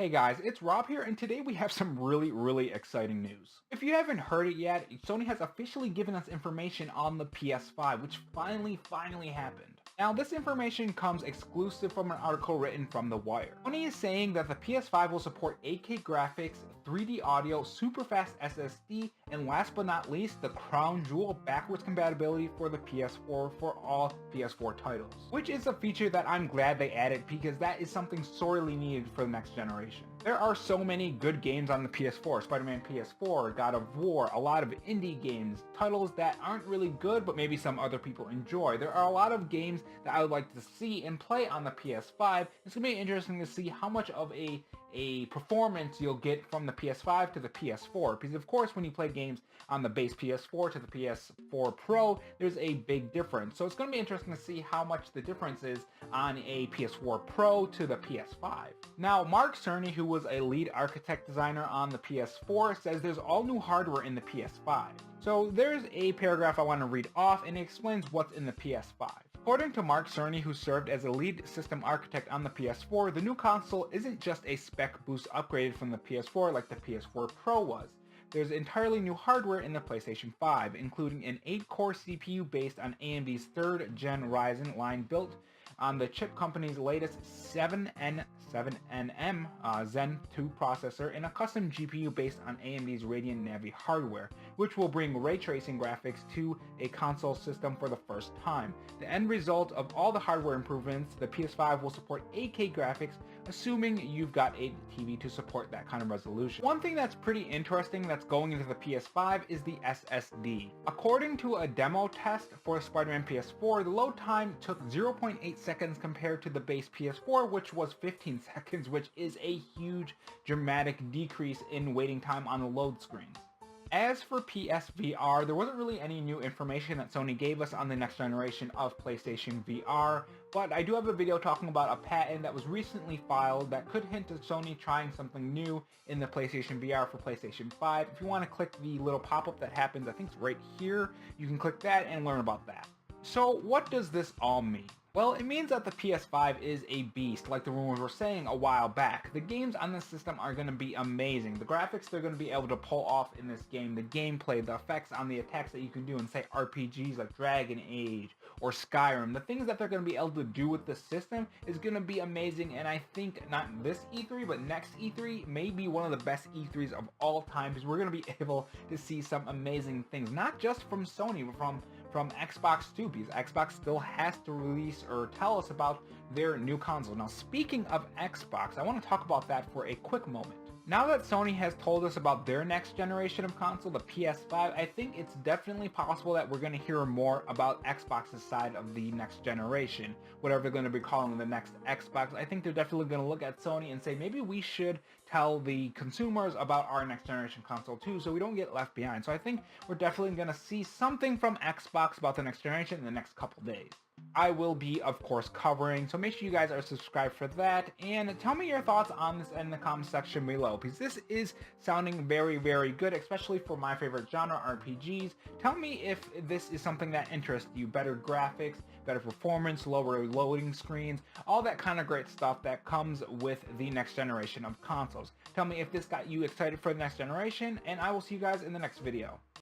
Hey guys, it's Rob here, and today we have some really exciting news. If you haven't heard it yet, Sony has officially given us information on the PS5, which finally happened. Now, this information comes exclusive from an article written from The Wire. Sony is saying that the PS5 will support 8K graphics, 3D audio, super fast SSD, and last but not least, the crown jewel backwards compatibility for the PS4 for all PS4 titles. Which is a feature that I'm glad they added because that is something sorely needed for the next generation. There are so many good games on the PS4, Spider-Man PS4, God of War, a lot of indie games, titles that aren't really good but maybe some other people enjoy. There are a lot of games that I would like to see and play on the PS5. It's going to be interesting to see how much of a performance you'll get from the PS5 to the PS4, because of course when you play games on the base PS4 to the PS4 Pro, there's a big difference. So it's going to be interesting to see how much the difference is on a PS4 Pro to the PS5. Now, Mark Cerny, who was a lead architect designer on the PS4, says there's all new hardware in the PS5. So there's a paragraph I want to read off, and it explains what's in the PS5. According to Mark Cerny, who served as a lead system architect on the PS4, the new console isn't just a spec boost upgraded from the PS4 like the PS4 Pro was. There's entirely new hardware in the PlayStation 5, including an 8-core CPU based on AMD's 3rd gen Ryzen line built on the chip company's latest 7nm Zen 2 processor and a custom GPU based on AMD's Radeon Navi hardware, which will bring ray tracing graphics to a console system for the first time. The end result of all the hardware improvements, the PS5 will support 8K graphics, assuming you've got a TV to support that kind of resolution. One thing that's pretty interesting that's going into the PS5 is the SSD. According to a demo test for Spider-Man PS4, the load time took 0.8 seconds compared to the base PS4, which was 15 seconds, which is a huge dramatic decrease in waiting time on the load screens. As for PSVR, there wasn't really any new information that Sony gave us on the next generation of PlayStation VR, but I do have a video talking about a patent that was recently filed that could hint at Sony trying something new in the PlayStation VR for PlayStation 5. If you want to click the little pop-up that happens, I think it's right here, you can click that and learn about that. So what does this all mean? Well, it means that the PS5 is a beast, like the rumors were saying a while back. The games on this system are going to be amazing. The graphics they're going to be able to pull off in this game, the gameplay, the effects on the attacks that you can do in, say, RPGs like Dragon Age or Skyrim, the things that they're going to be able to do with the system is going to be amazing, and I think not this E3, but next E3 may be one of the best E3s of all time, because we're going to be able to see some amazing things, not just from Sony, but from Xbox too, because Xbox still has to release or tell us about their new console. Now, speaking of Xbox, I want to talk about that for a quick moment. Now that Sony has told us about their next generation of console, the PS5, I think it's definitely possible that we're going to hear more about Xbox's side of the next generation, whatever they're going to be calling the next Xbox. I think they're definitely going to look at Sony and say, maybe we should tell the consumers about our next generation console too, so we don't get left behind. So I think we're definitely going to see something from Xbox about the next generation in the next couple days. I will be, of course, covering, so make sure you guys are subscribed for that, and tell me your thoughts on this in the comment section below, because this is sounding very good, especially for my favorite genre, RPGs. Tell me if this is something that interests you. Better graphics, better performance, lower loading screens, all that kind of great stuff that comes with the next generation of consoles. Tell me if this got you excited for the next generation, and I will see you guys in the next video.